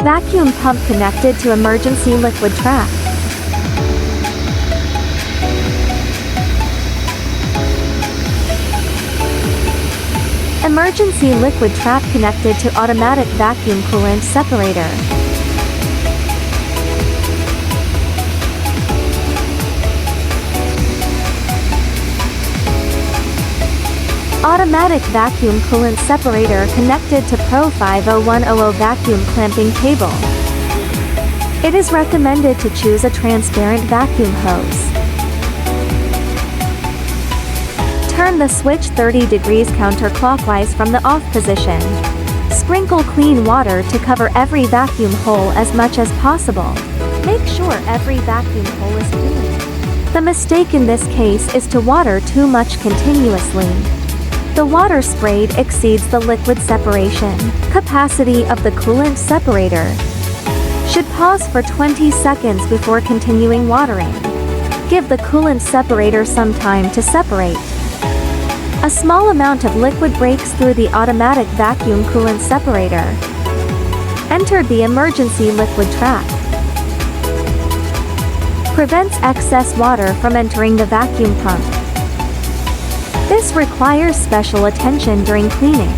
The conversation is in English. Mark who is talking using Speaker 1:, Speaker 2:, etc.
Speaker 1: Vacuum pump connected to emergency liquid trap. Emergency liquid trap connected to automatic vacuum coolant separator. Automatic vacuum coolant separator connected to PRO-50100 vacuum clamping cable. It is recommended to choose a transparent vacuum hose. Turn the switch 30 degrees counterclockwise from the off position. Sprinkle clean water to cover every vacuum hole as much as possible. Make sure every vacuum hole is clean. The mistake in this case is to water too much continuously. The water sprayed exceeds the liquid separation capacity of the coolant separator. Should pause for 20 seconds before continuing watering. Give the coolant separator some time to separate. A small amount of liquid breaks through the automatic vacuum coolant separator. Entered the emergency liquid trap. Prevents excess water from entering the vacuum pump. This requires special attention during cleaning.